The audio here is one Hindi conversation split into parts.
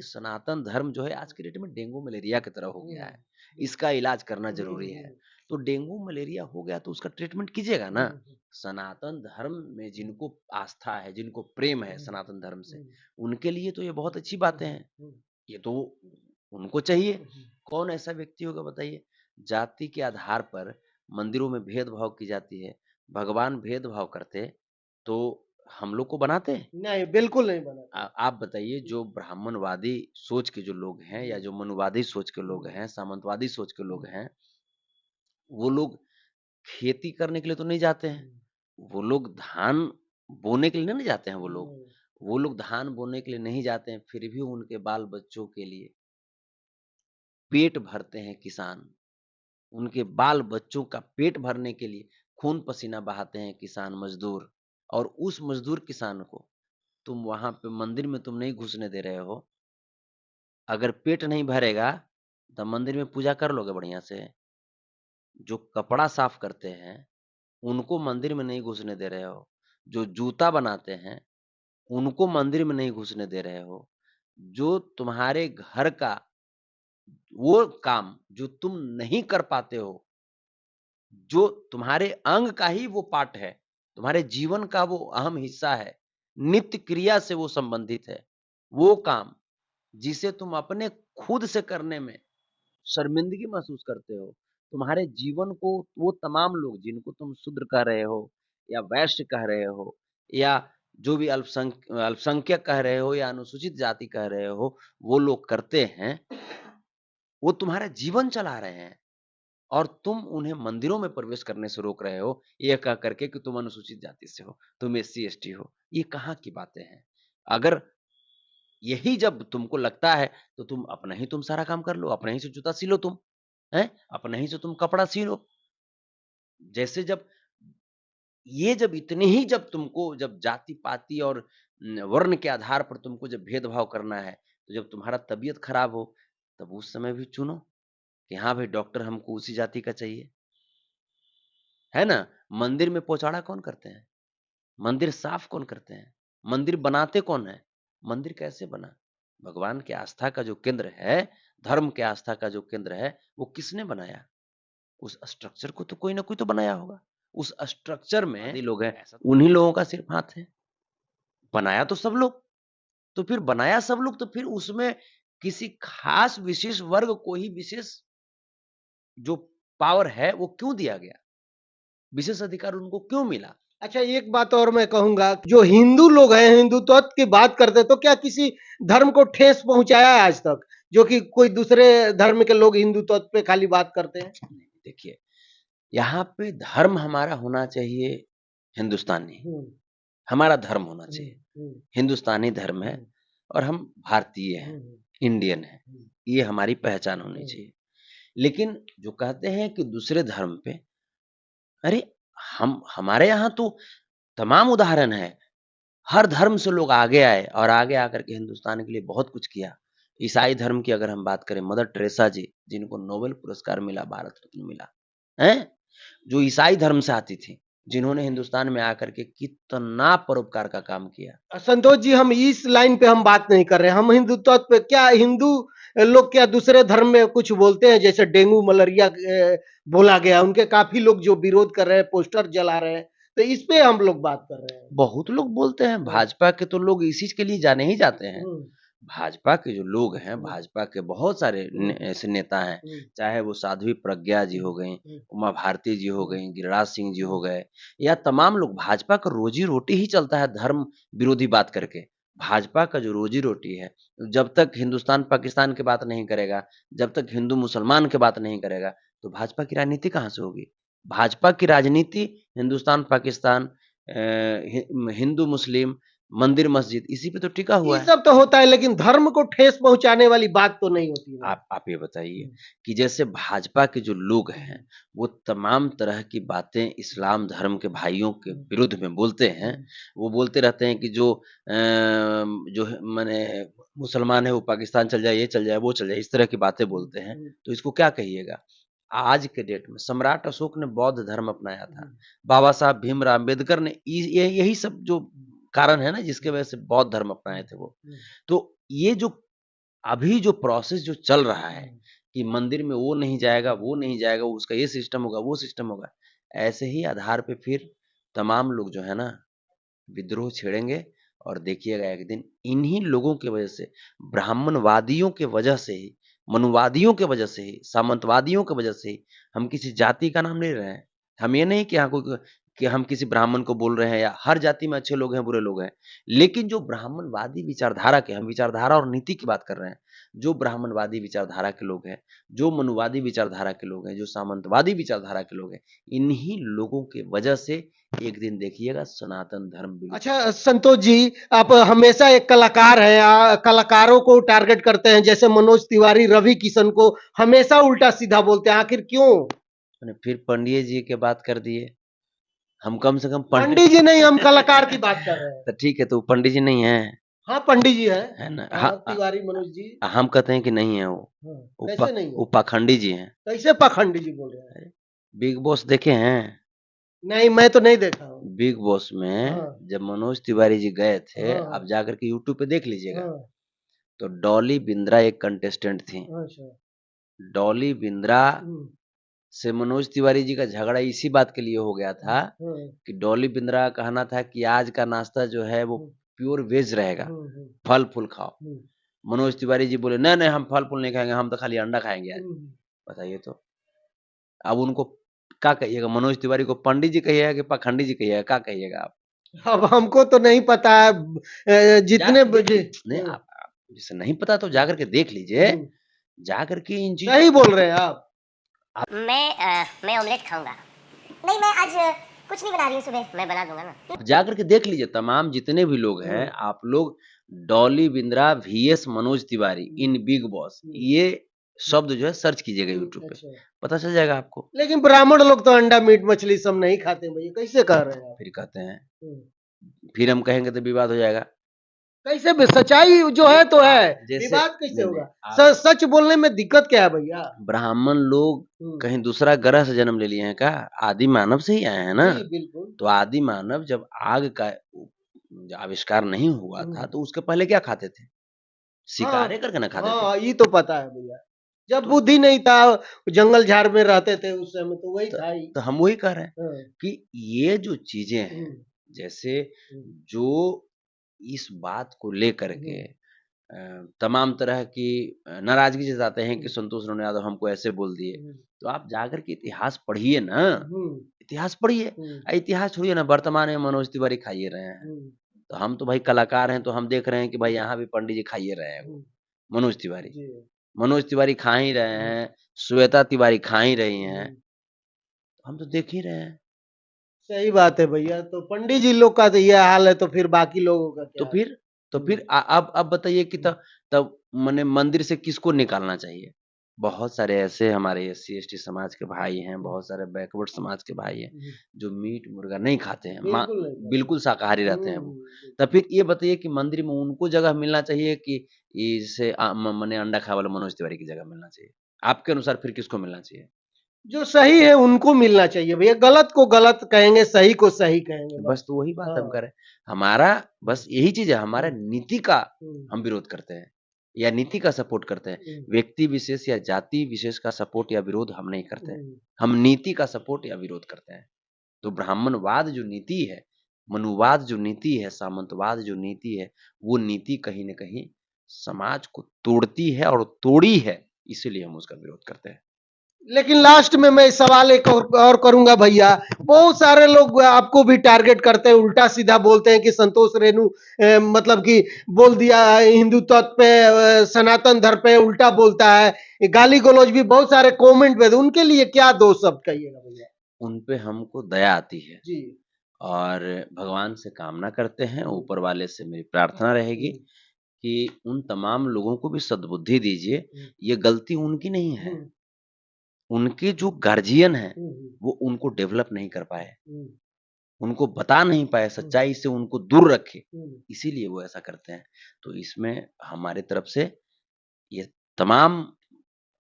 सनातन धर्म जो है आज के डेट में डेंगू मलेरिया की तरह हो गया है। इसका इलाज करना ज़रूरी है। तो डेंगू मलेरिया हो गया तो उसका ट्रीटमेंट कीजिएगा ना। सनातन धर्म में जिनको आस्था है, जिनको प्रेम है सनातन धर्म से, उनके लिए तो ये बहुत अच्छी बातें हैं। ये तो उनको चाहिए। कौन ऐसा व्यक्ति होगा बताइए? जाति के आधार पर मंदिरों में भेदभाव की जाती है। भगवान भेदभाव करते तो हम लोग को बनाते? नहीं, बिल्कुल नहीं बनाते। आप बताइए जो ब्राह्मणवादी सोच के जो लोग हैं या जो मनुवादी सोच के लोग हैं, सामंतवादी सोच के लोग हैं, वो लोग खेती करने के लिए तो नहीं जाते हैं। वो लोग धान बोने के लिए नहीं जाते हैं वो लोग। वो लोग धान बोने के लिए नहीं जाते हैं, फिर भी उनके बाल-बच्चों के लिए पेट भरते हैं किसान। उनके बाल-बच्चों का पेट भरने के लिए खून-पसीना बहाते हैं किसान मज़दूर और उस मज़दूर किसान को तुम वहाँ पे मंदिर में तुम नहीं घुसने दे रहे हो। अगर पेट नहीं भरेगा, तो मंदिर में पूजा कर लोगे बढ़िया से। जो कपड़ा साफ करते हैं, उनको मंदिर में नहीं घुसने दे रहे हो। जो जूता बनाते हैं, उनको मंदिर में नहीं घुसने दे रहे हो। जो तुम्हारे घर का वो काम जो तुम नहीं कर पाते हो, जो तुम्हारे अंग का ही वो पार्ट है, तुम्हारे जीवन का वो अहम हिस्सा है, नित्य क्रिया से वो संबंधित है। वो काम जिसे तुम अपने खुद से करने में शर्मिंदगी महसूस करते हो, तुम्हारे जीवन को वो तमाम लोग जिनको तुम शूद्र कह रहे हो या वैश्य कह रहे हो या जो भी अल्पसंख्यक कह रहे हो या अनुसूचित जाति कह रहे हो, वो लोग करते हैं, वो तुम्हारा जीवन चला रहे हैं और तुम उन्हें मंदिरों में प्रवेश करने से रोक रहे हो, ये कह कर के कि तुम अनुसूचित जाति से हो, तुम एससी-एसटी हो। ये कहाँ की बातें हैं? अगर यही जब तुमको लगता है, तो तुम अपना ही तुम सारा काम कर लो, अपने ही से जूता सिलो तुम, हैं? अपने ही से तुम कपड़ा सिलो। जैसे जब ये जब इतनी ही जब तुमको जब जाति-पाति और वर्ण के आधार पर तुमको जब भेदभाव करना है, तो जब तुम्हारा तबीयत खराब हो, तब उस समय भी चुनो कि हाँ भाई डॉक्टर हमको उसी जाति का चाहिए, है ना? मंदिर में पोछाड़ा कौन करते हैं? मंदिर साफ कौन करते हैं? मंदिर बनाते कौन हैं? मंदिर कैसे बना? भगवान की आस्था का जो केंद्र है, धर्म के आस्था का जो केंद्र है, वो किसने बनाया? उस स्ट्रक्चर को तो कोई ना कोई तो बनाया होगा। उस स्ट्रक्चर में जितने लोग हैं, उन्हीं लोगों का सिर्फ हाथ है। बनाया तो सब लोग, तो फिर बनाया सब लोग तो फिर उसमें किसी खास विशेष वर्ग को ही विशेष जो पावर है, वो क्यों दिया गया? विशेष अधिकार उनको क्यों मिला? अच्छा, एक बात और मैं कहूँगा, जो हिंदू लोग हैं, हिंदुत्व की बात करते हैं, तो क्या किसी धर्म को ठेस पहुँचाया है आज तक? जो कि कोई दूसरे धर्म के लोग हिंदुत्व पे खाली बात करते हैं? देखिए, यहाँ पे धर्म हमारा होना चाहिए हिंदुस्तानी, हुँ, हमारा धर्म होना हुँ, चाहिए। हुँ, हिंदुस्तानी धर्म है हुँ, और हम भारतीय हुँ, हैं, हुँ, इंडियन हैं। हुँ, ये हमारी पहचान होनी हुँ। चाहिए। लेकिन जो कहते हैं कि दूसरे धर्म पे अरे! हम हमारे यहाँ तो तमाम उदाहरण हैं। हर धर्म से लोग आगे आए और आगे आकर के हिंदुस्तान के लिए बहुत कुछ किया। ईसाई धर्म की अगर हम बात करें मदर टेरेसा जी, जिनको नोबेल पुरस्कार मिला, भारत रत्न मिला, हैं? जो ईसाई धर्म से आती थी, जिन्होंने हिंदुस्तान में आकर के कितना परोपकार का काम किया। संतोष जी, हम इस लाइन पे हम बात नहीं कर रहे हैं, हम हिंदुत्व पे क्या हिंदू लोग क्या दूसरे धर्म में कुछ बोलते हैं? जैसे डेंगू मलेरिया बोला गया, उनके काफी लोग जो विरोध कर रहे हैं, पोस्टर जला रहे हैं, तो इस पे हम लोग बात कर रहे हैं। बहुत लोग बोलते हैं, हम्म, भाजपा के तो लोग इसी के लिए जाने ही जाते हैं। हम्म, भाजपा के जो लोग हैं, हम्म, भाजपा के बहुत सारे ऐसे नेता हैं, हम्म, चाहे वो साध्वी प्रज्ञा जी हम्म, हो गईं, हम्म, उमा भारती जी हो हम्म, गईं, गिरिराज सिंह जी हो हम्म, गए या तमाम लोग भाजपा का रोजी-रोटी ही चलता है धर्म विरोधी बात करके। भाजपा का जो रोजी-रोटी है, जब तक हिंदुस्तान-पाकिस्तान की बात नहीं करेगा, जब तक हिंदू-मुसलमान की बात नहीं करेगा, तो भाजपा की राजनीति कहाँ से होगी? भाजपा की राजनीति हिंदुस्तान-पाकिस्तान हिंदू-मुस्लिम, मंदिर-मस्जिद इसी पे तो टिका हुआ ये है। सब तो होता है, लेकिन धर्म को ठेस पहुंचाने वाली बात तो नहीं होती ना। आप ये बताइए हम्म, कि जैसे भाजपा के जो लोग हैं, हम्म, वो तमाम तरह की बातें इस्लाम धर्म के भाइयों के हम्म, विरुद्ध में बोलते हैं। हम्म, वो बोलते रहते हैं कि जो है माने मुसलमान है वो पाकिस्तान चल जाए, ये चल जाए, वो चल जाए, इस तरह की बातें हम्म, बोलते हैं। हम्म, तो इसको क्या कहिएगा? आज के डेट में सम्राट अशोक ने बौद्ध धर्म अपनाया था। हम्म, बाबा साहब भीमराव अम्बेडकर ने इ ये यही सब जो कारण है ना जिसकी वजह से बौद्ध धर्म अपनाए थे वो। हम्म, तो ये जो अभी जो प्रोसेस जो चल रहा है कि मंदिर में वो नहीं जाएगा, वो नहीं जाएगा, उसका ये सिस्टम होगा, वो सिस्टम होगा, ऐसे ही आधार पे फिर तमाम लोग जो है ना विद्रोह छेड़ेंगे और देखिएगा एक दिन इन्हीं लोगों की वजह से, ब्राह्मणवादियों के वजह से ही, मनुवादियों के वजह से ही, सामंतवादियों की वजह से ही हम किसी जाति का नाम ले रहे हैं। हम ये नहीं कि हाँ कोई कि हम किसी ब्राह्मण को बोल रहे हैं या हर जाति में अच्छे लोग हैं, बुरे लोग हैं। लेकिन जो ब्राह्मणवादी विचारधारा के, हम विचारधारा और नीति की बात कर रहे हैं, जो ब्राह्मणवादी विचारधारा के लोग हैं, जो मनुवादी विचारधारा के लोग हैं, जो सामंतवादी विचारधारा के लोग हैं, इन्हीं लोगों की वजह से एक दिन देखिएगा सनातन धर्म विलुप्त। अच्छा संतोष जी, आप हमेशा एक कलाकार हैं, कलाकारों को टारगेट करते हैं, जैसे मनोज तिवारी रवि किशन को हमेशा उल्टा सीधा बोलते हैं, आखिर क्यों? मैंने फिर पंडित जी के बात कर दिए। हम कम से कम पंडित जी नहीं, हम कलाकार की बात कर रहे हैं। तो ठीक है, तो वो पंडित जी नहीं है, हाँ पंडित जी है। है ना? हाँ तिवारी मनोज जी। हम कहते हैं कि नहीं है वो। हाँ, वो कैसे नहीं वो है? पाखंडी जी हैं। कैसे पाखंडी जी बोल रहे हैं? बिग बॉस देखे हैं? नहीं, मैं तो नहीं देखा हूँ। बिग बॉस में हाँ जब मनोज तिवारी जी गए थे, हाँ आप हाँ जाकर के यूट्यूब पे देख लीजिएगा, हाँ। तो डॉली बिंद्रा एक कंटेस्टेंट थी। अच्छा। डॉली बिंद्रा हम्म, से मनोज तिवारी जी का झगड़ा इसी बात के लिए हो गया था हाँ, कि डॉली बिंद्रा का कहना था कि आज का नाश्ता जो है वो हम्म, प्योर वेज रहेगा, हम्म, फल फूल खाओ। हम्म, मनोज तिवारी जी बोले नहीं नहीं, हम फल फूल नहीं खाएंगे, हम तो खाली अंडा खाएंगे आज। हम्म। बताइए तो, अब उनको क्या कहिएगा? मनोज तिवारी को पंडित जी कहिएगा कि पाखंडी जी कहिएगा, क्या कहिएगा आप? अब हमको तो नहीं पता है, जितने जाकर बजे। देखिए, नहीं आप जिसे नहीं पता तो जाकर के देख लीजिए, जाकर के इन चीज सही बोल रहे हैं आप। मैं ऑमलेट खाऊंगा। नहीं, मैं आज कुछ नहीं बना रही हूँ, सुबह मैं बना दूंगा ना। जाकर के देख लीजिए, तमाम जितने भी लोग हैं, आप लोग Dolly Bindra VS Manoj Tiwari in big boss, ये शब्द जो है सर्च कीजिएगा यूट्यूब पे, अच्छा। पता चल जाएगा आपको। लेकिन ब्राह्मण लोग तो अंडा मीट मछली सब नहीं खाते भैया, कैसे कह रहे हैं आप? फिर कहते हैं, हम्म। फिर हम कहेंगे तो विवाद हो जाएगा। कैसे सच्चाई जो है तो है, जैसे विवाद कैसे नहीं नहीं, होगा? सच बोलने में दिक्कत क्या है भैया? ब्राह्मण लोग हम्म, कहीं दूसरा ग्रह से जन्म ले लिए हैं क्या? आदि मानव से ही आए हैं ना। जी बिल्कुल। तो आदि मानव जब आग का आविष्कार नहीं हुआ था, तो उसके पहले क्या खाते थे? हाँ शिकारे करके ना खाते थे। हाँ, ये तो पता है भैया। जब तो बुद्धि नहीं था, जंगल झाड़ में रहते थे उस समय, तो वही तो, था ही। तो हम वही कह रहे हैं हाँ, कि ये जो चीजें हैं, हम्म, जैसे हम्म, जो इस बात को लेकर के हम्म, तमाम तरह की नाराजगी जताते हैं कि हम्म, संतोष राणा यादव हमको ऐसे बोल दिए, हम्म, तो आप जाकर के इतिहास पढ़िए ना। हम्म, इतिहास पढ़िए। हम्म, इतिहास छोड़िए ना, वर्तमान में मनोज तिवारी खाइए रहे हैं। हम्म, तो हम तो भाई कलाकार हैं, तो हम देख रहे हैं कि भाई यहाँ भी पंडित जी खाइए रहे हैं वो, हम्म, मनोज तिवारी। जी। मनोज तिवारी खा ही रहे हम्म, हैं, श्वेता तिवारी खा ही रही हैं, हम्म। हम तो देख ही रहे हैं। सही बात है भैया, तो पंडित जी लोग का तो ये हाल है, तो फिर बाकी लोगों का तो क्या हाल? फिर तो हम्म, फिर अब बताइए कि तब तब मने मंदिर से किसको निकालना चाहिए? बहुत सारे ऐसे हमारे एससी एसटी समाज के भाई हैं, हम्म, बहुत सारे बैकवर्ड समाज के भाई हैं, हम्म, जो मीट मुर्गा नहीं खाते हैं, बिल्कुल नहीं करते। बिल्कुल शाकाहारी रहते हैं वो। बिल्कुल। तो फिर ये बताइए कि मंदिर में उनको जगह मिलना चाहिए कि इसे मने अंडा खाने वाले मनोज तिवारी की जगह मिलना चाहिए? आपके अनुसार फिर किसको मिलना चाहिए? जो सही है उनको मिलना चाहिए भैया, गलत को गलत कहेंगे, सही को सही कहेंगे, बस बस। तो वही बात हम हाँ। करें। हमारा बस यही चीज़ है, हमारा हम्म, नीति का हम्म, हम विरोध करते हैं या नीति का सपोर्ट करते हैं। हम्म, व्यक्ति विशेष या जाति विशेष का सपोर्ट या विरोध हम नहीं करते हैं। हम्म। हम नीति का सपोर्ट या विरोध करते हैं। तो ब्राह्मणवाद जो नीति है, मनुवाद जो नीति है, सामंतवाद जो नीति है, वो नीति कहीं न कहीं समाज को तोड़ती है और तोड़ी है, इसीलिए हम उसका विरोध करते हैं। लेकिन लास्ट में मैं सवाल एक और करूंगा भैया, बहुत सारे लोग आपको भी टारगेट करते हैं, उल्टा सीधा बोलते हैं कि संतोष रेणु मतलब कि बोल दिया हिंदू तत्व पे, सनातन धर्म पे उल्टा बोलता है, गाली गलौज भी बहुत सारे कमेंट में, उनके लिए क्या दो शब्द कहिएगा भैया? उन पे हमको दया आती है जी। और भगवान से कामना करते हैं, हम्म, ऊपर वाले से मेरी प्रार्थना रहेगी हम्म, कि उन तमाम लोगों को भी सद्बुद्धि दीजिए। हम्म, ये गलती उनकी नहीं है, हम्म, उनके जो गार्जियन हैं, हम्म, वो उनको डेवलप नहीं कर पाए, हम्म, उनको बता नहीं पाए, हम्म, सच्चाई से उनको दूर रखे, हम्म, इसीलिए वो ऐसा करते हैं। तो इसमें हमारी तरफ से ये तमाम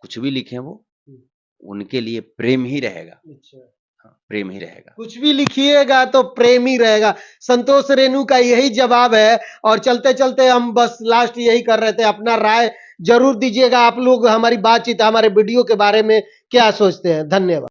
कुछ भी लिखें वो, हम्म, उनके लिए प्रेम ही रहेगा। अच्छा। हाँ, प्रेम ही रहेगा। कुछ भी लिखिएगा तो प्रेम ही रहेगा। संतोष रेणु का यही जवाब है। और चलते चलते हम बस लास्ट यही कर रहे थे, अपना राय जरूर दीजिएगा आप लोग हमारी बातचीत, हमारे वीडियो के बारे में क्या सोचते हैं। धन्यवाद।